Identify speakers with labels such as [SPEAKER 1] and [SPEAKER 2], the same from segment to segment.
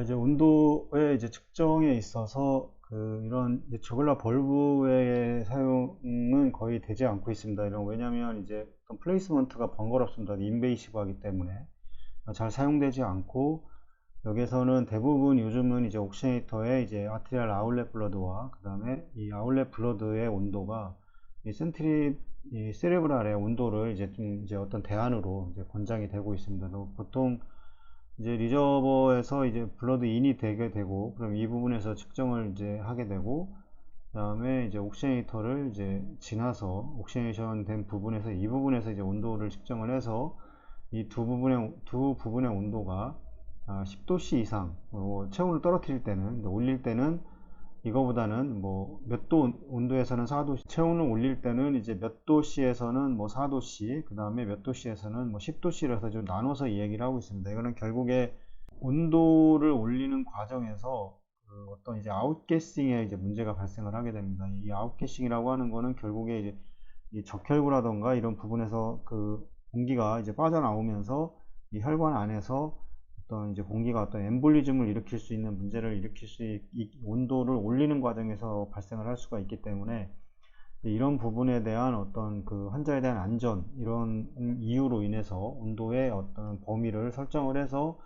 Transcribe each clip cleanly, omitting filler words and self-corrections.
[SPEAKER 1] 이제 온도의 이제 측정에 있어서 이런 이제 저글라 벌브의 사용은 거의 되지 않고 있습니다. 왜냐하면 이제 어떤 플레이스먼트가 번거롭습니다. 인베이시브하기 때문에 잘 사용되지 않고, 여기서는 대부분 요즘은 이제 옥시네이터에 이제 아트리얼 아울렛 블러드와 그 다음에 이 아울렛 블러드의 온도가 이 세레브랄의 온도를 이제 좀 이제 어떤 대안으로 이제 권장이 되고 있습니다. 보통 이제 리저버에서 이제 블러드 인이 되게 되고, 그럼 이 부분에서 측정을 이제 하게 되고, 그 다음에 이제 옥시네이터를 이제 지나서 옥시네이션 된 부분에서 이 부분에서 이제 온도를 측정을 해서 이 두 부분의 온도가 10도씨 이상, 체온을 떨어뜨릴 때는, 올릴 때는 이거보다는 뭐 몇 도 온도에서는 4도씨, 체온을 올릴 때는 이제 몇 도씨에서는 뭐 4도씨, 그 다음에 몇 도씨에서는 뭐 10도씨로 해서 좀 나눠서 이야기를 하고 있습니다. 이거는 결국에 온도를 올리는 과정에서 어떤 이제 아웃게싱에 이제 문제가 발생을 하게 됩니다. 이 아웃게싱이라고 하는 거는 결국에 이제 이 적혈구라던가 이런 부분에서 공기가 이제 빠져나오면서 이 혈관 안에서 어떤 이제 공기가 어떤 엠볼리즘을 일으킬 수 있는 문제를 일으킬 온도를 올리는 과정에서 발생을 할 수가 있기 때문에, 이런 부분에 대한 어떤 환자에 대한 안전, 이런 이유로 인해서 온도의 어떤 범위를 설정을 해서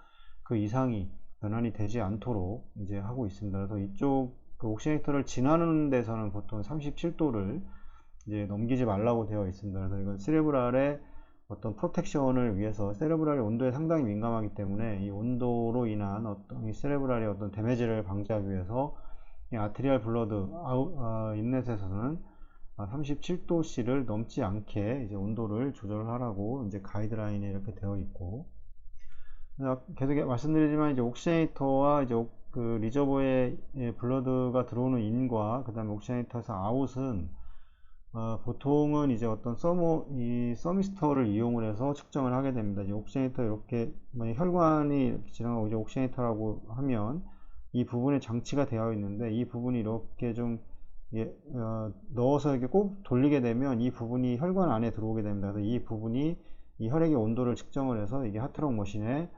[SPEAKER 1] 그 이상이 변환이 되지 않도록 이제 하고 있습니다. 그래서 이쪽 옥시네이터를 지나는 데서는 보통 37도를 이제 넘기지 말라고 되어 있습니다. 그래서 이건 세레브랄의 어떤 프로텍션을 위해서, 세레브랄이 온도에 상당히 민감하기 때문에 이 온도로 인한 어떤 이 세레브랄의 어떤 데미지를 방지하기 위해서 이 아트리얼 블러드 인넷에서는 37도씨를 넘지 않게 이제 온도를 조절을 하라고 이제 가이드라인에 이렇게 되어 있고, 계속 말씀드리지만 이제 옥시네이터와 이제 리저버의 블러드가 들어오는 인과 그 다음에 옥시네이터에서 아웃은 보통은 이제 어떤 이 서미스터를 이용을 해서 측정을 하게 됩니다. 이제 옥시네이터 이렇게 만약 혈관이 이렇게 지나가고 이제 옥시네이터라고 하면 이 부분에 장치가 되어 있는데, 이 부분이 이렇게 좀 넣어서 이렇게 꼭 돌리게 되면 이 부분이 혈관 안에 들어오게 됩니다. 그래서 이 부분이 이 혈액의 온도를 측정을 해서 이게 하트록 머신에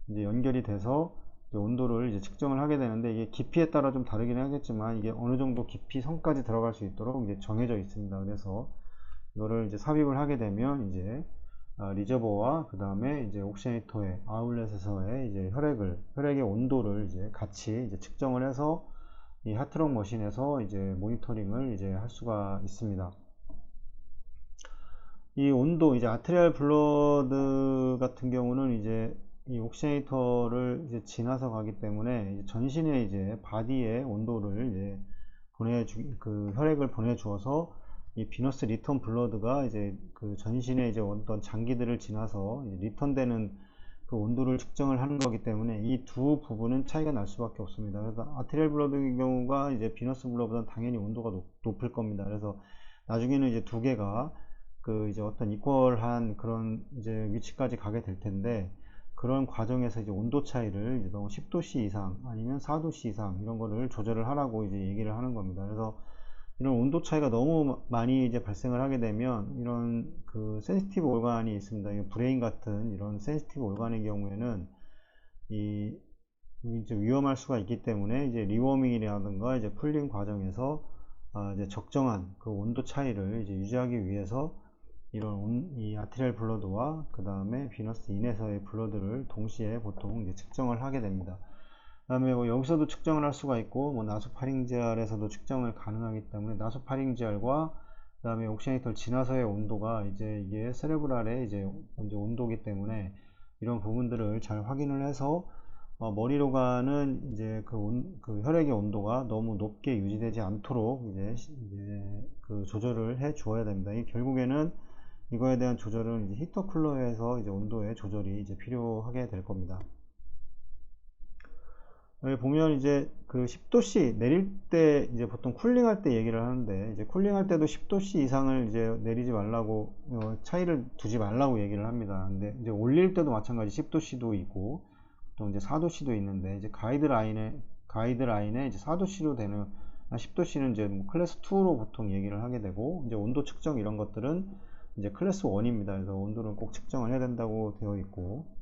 [SPEAKER 1] 이제 연결이 돼서 이제 온도를 이제 측정을 하게 되는데, 이게 깊이에 따라 좀 다르긴 하겠지만 이게 어느 정도 깊이 선까지 들어갈 수 있도록 이제 정해져 있습니다. 그래서 이거를 이제 삽입을 하게 되면 이제 리저버와 그 다음에 이제 옥시네이터의 아울렛에서의 이제 혈액의 온도를 이제 같이 이제 측정을 해서 이 하트록 머신에서 이제 모니터링을 이제 할 수가 있습니다. 이 온도, 이제 아트리얼 블러드 같은 경우는 이제 이 옥시네이터를 이제 지나서 가기 때문에 이제 전신에 이제 바디의 온도를 이제 혈액을 보내주어서 이 비너스 리턴 블러드가 이제 전신에 이제 어떤 장기들을 지나서 이제 리턴되는 그 온도를 측정을 하는 거기 때문에 이 두 부분은 차이가 날 수밖에 없습니다. 그래서 아트리얼 블러드의 경우가 이제 비너스 블러드보다는 당연히 온도가 높을 겁니다. 그래서 나중에는 이제 두 개가 이제 어떤 이퀄한 그런 이제 위치까지 가게 될 텐데, 그런 과정에서 이제 온도 차이를 이제 너무 10도씨 이상 아니면 4도씨 이상 이런 거를 조절을 하라고 이제 얘기를 하는 겁니다. 그래서 이런 온도 차이가 너무 많이 이제 발생을 하게 되면 이런 센시티브 올간이 있습니다. 브레인 같은 이런 센시티브 올간의 경우에는 이 이제 위험할 수가 있기 때문에 이제 리워밍이라든가 이제 쿨링 과정에서 이제 적정한 그 온도 차이를 이제 유지하기 위해서 이 아트리얼 블러드와 그 다음에 비너스 인에서의 블러드를 동시에 보통 이제 측정을 하게 됩니다. 그 다음에 뭐 여기서도 측정을 할 수가 있고, 뭐 나소파링지알에서도 측정을 가능하기 때문에 나소파링지알과 그 다음에 옥시네이터를 지나서의 온도가 이제 이게 세레브랄의 이제 온도이기 때문에 이런 부분들을 잘 확인을 해서 머리로 가는 이제 혈액의 온도가 너무 높게 유지되지 않도록 이제 조절을 해 주어야 됩니다. 이 결국에는 이거에 대한 조절은 이제 히터 쿨러에서 이제 온도의 조절이 이제 필요하게 될 겁니다. 여기 보면 이제 10도씨 내릴 때 이제 보통 쿨링할 때 얘기를 하는데, 이제 쿨링할 때도 10도씨 이상을 이제 내리지 말라고, 차이를 두지 말라고 얘기를 합니다. 근데 이제 올릴 때도 마찬가지 10도씨도 있고 또 이제 4도씨도 있는데, 이제 가이드라인에 이제 4도씨로 되는 10도씨는 이제 뭐 클래스 2로 보통 얘기를 하게 되고, 이제 온도 측정 이런 것들은 이제 클래스 1입니다. 그래서 온도는 꼭 측정을 해야 된다고 되어 있고,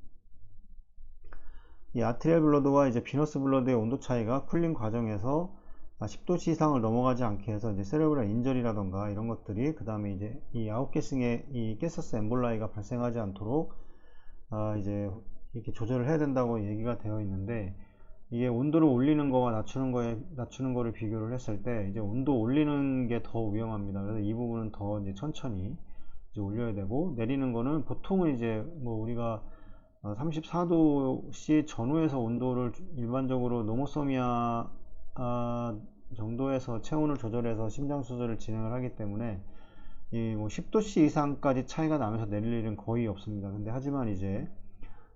[SPEAKER 1] 이 아트리얼 블러드와 이제 비너스 블러드의 온도 차이가 쿨링 과정에서 10도씨 이상을 넘어가지 않게 해서 이제 세레브랄 인절이라던가 이런 것들이, 그 다음에 이제 이 아웃게싱의 이 게서스 엠볼라이가 발생하지 않도록 이제 이렇게 조절을 해야 된다고 얘기가 되어 있는데, 이게 온도를 올리는 거와 낮추는 거를 비교를 했을 때 이제 온도 올리는 게 더 위험합니다. 그래서 이 부분은 더 이제 천천히 이제 올려야 되고, 내리는 거는 보통은 이제 뭐 우리가 34도씨 전후에서 온도를 일반적으로 노모소미아 정도에서 체온을 조절해서 심장 수술을 진행을 하기 때문에 이 뭐 10도씨 이상까지 차이가 나면서 내릴 일은 거의 없습니다. 근데 하지만 이제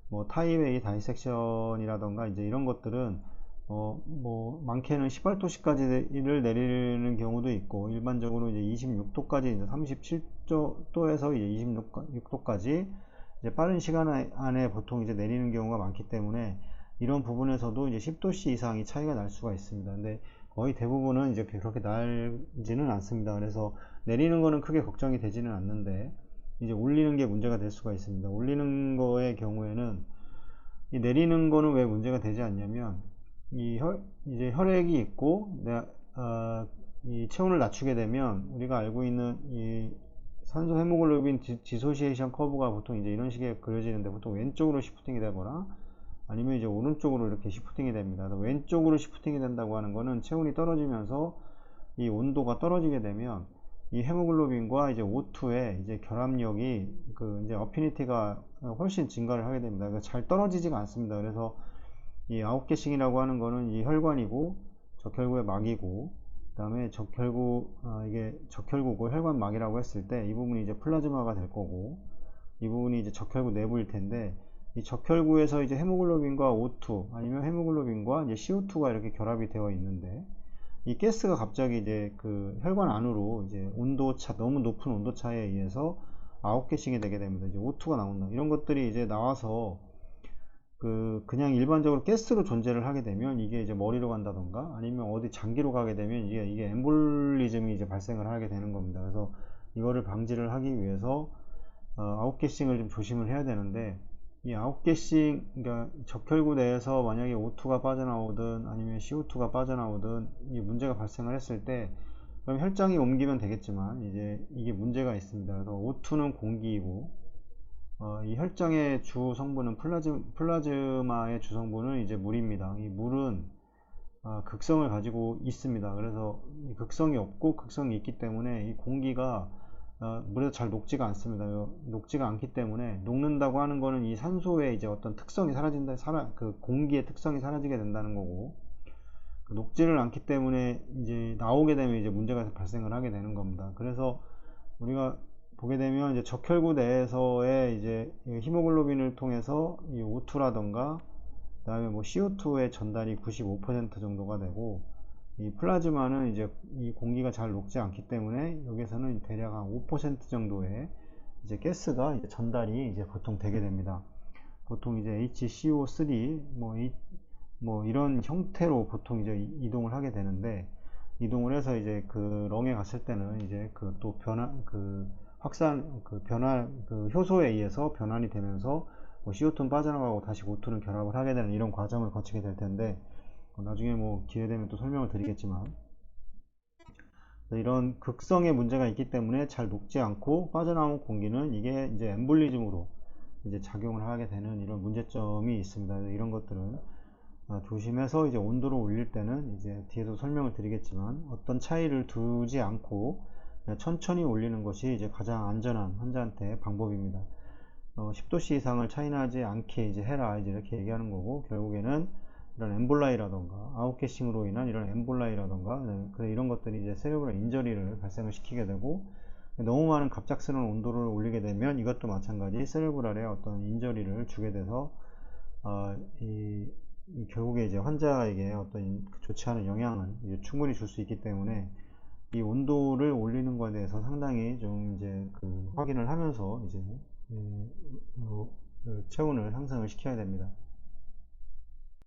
[SPEAKER 1] 뭐 타이웨이 다이섹션이라던가 이제 이런 것들은 뭐 많게는 18도씨까지를 내리는 경우도 있고, 일반적으로 이제 26도까지, 이제 37도에서 이제 26도까지 이제 빠른 시간 안에 보통 이제 내리는 경우가 많기 때문에 이런 부분에서도 이제 10도씨 이상이 차이가 날 수가 있습니다. 근데 거의 대부분은 이제 그렇게 날지는 않습니다. 그래서 내리는 거는 크게 걱정이 되지는 않는데, 이제 올리는 게 문제가 될 수가 있습니다. 올리는 거의 경우에는, 이 내리는 거는 왜 문제가 되지 않냐면, 이제 혈액이 있고 이 체온을 낮추게 되면 우리가 알고 있는 이 산소 헤모글로빈 디소시에이션 커브가 보통 이제 이런 식의 그려지는데, 보통 왼쪽으로 시프팅이 되거나 아니면 이제 오른쪽으로 이렇게 시프팅이 됩니다. 왼쪽으로 시프팅이 된다고 하는 거는 체온이 떨어지면서 이 온도가 떨어지게 되면 이 헤모글로빈과 이제 O2의 이제 결합력이 이제 어피니티가 훨씬 증가를 하게 됩니다. 그러니까 잘 떨어지지가 않습니다. 그래서 이 아웃게싱이라고 하는 거는 이 혈관이고 적혈구의 막이고, 그 다음에 이게 적혈구고 혈관막이라고 했을 때 이 부분이 이제 플라즈마가 될 거고, 이 부분이 이제 적혈구 내부일 텐데, 이 적혈구에서 이제 헤모글로빈과 O2 아니면 헤모글로빈과 이제 CO2가 이렇게 결합이 되어 있는데, 이 가스가 갑자기 이제 그 혈관 안으로 이제 온도차, 너무 높은 온도차에 의해서 아웃게싱이 되게 됩니다. 이제 O2가 나온다. 이런 것들이 이제 나와서 그냥 일반적으로 가스로 존재를 하게 되면 이게 이제 머리로 간다던가 아니면 어디 장기로 가게 되면 이게 엠볼리즘이 이제 발생을 하게 되는 겁니다. 그래서 이거를 방지를 하기 위해서 아웃게싱을 좀 조심을 해야 되는데, 이 아웃게싱, 그러니까 적혈구 내에서 만약에 O2가 빠져나오든 아니면 CO2가 빠져나오든 이 문제가 발생을 했을 때, 그럼 혈장이 옮기면 되겠지만 이제 이게 문제가 있습니다. 그래서 O2는 공기이고, 이 혈장의 주 성분은 플라즈마의 주 성분은 이제 물입니다. 이 물은 극성을 가지고 있습니다. 그래서 이 극성이 없고 극성이 있기 때문에 이 공기가 물에서 잘 녹지가 않습니다. 녹지가 않기 때문에, 녹는다고 하는 거는 이 산소의 이제 어떤 특성이 그 공기의 특성이 사라지게 된다는 거고, 녹지를 않기 때문에 이제 나오게 되면 이제 문제가 발생을 하게 되는 겁니다. 그래서 우리가 보게 되면 이제 적혈구 내에서의 이제 히모글로빈을 통해서 이 O2라던가 그 다음에 뭐 CO2의 전달이 95% 정도가 되고, 이 플라즈마는 이제 이 공기가 잘 녹지 않기 때문에 여기서는 대략 한 5% 정도의 이제 가스가 이제 전달이 이제 보통 되게 됩니다. 보통 이제 HCO3 뭐 이런 형태로 보통 이제 이동을 하게 되는데, 이동을 해서 이제 그 렁에 갔을 때는 이제 또 효소에 의해서 변환이 되면서 뭐 CO2는 빠져나가고 다시 O2는 결합을 하게 되는 이런 과정을 거치게 될 텐데, 나중에 뭐 기회 되면 또 설명을 드리겠지만, 이런 극성의 문제가 있기 때문에 잘 녹지 않고 빠져나온 공기는 이게 이제 엠볼리즘으로 이제 작용을 하게 되는 이런 문제점이 있습니다. 이런 것들은 조심해서 이제 온도를 올릴 때는 이제 뒤에도 설명을 드리겠지만 어떤 차이를 두지 않고 천천히 올리는 것이 이제 가장 안전한 환자한테 방법입니다. 10도씨 이상을 차이나지 않게 이제 해라, 이제 이렇게 얘기하는 거고, 결국에는 이런 엠볼라이라던가 아웃게싱으로 인한 이런 엠볼라이라던가 이런 것들이 이제 세레브럴 인저리를 발생을 시키게 되고, 너무 많은 갑작스러운 온도를 올리게 되면 이것도 마찬가지 세레브럴에 어떤 인저리를 주게 돼서 결국에 이제 환자에게 어떤 좋지 않은 영향을 이제 충분히 줄 수 있기 때문에, 이 온도를 올리는 것에 대해서 상당히 좀 이제 확인을 하면서 이제 체온을 상승을 시켜야 됩니다.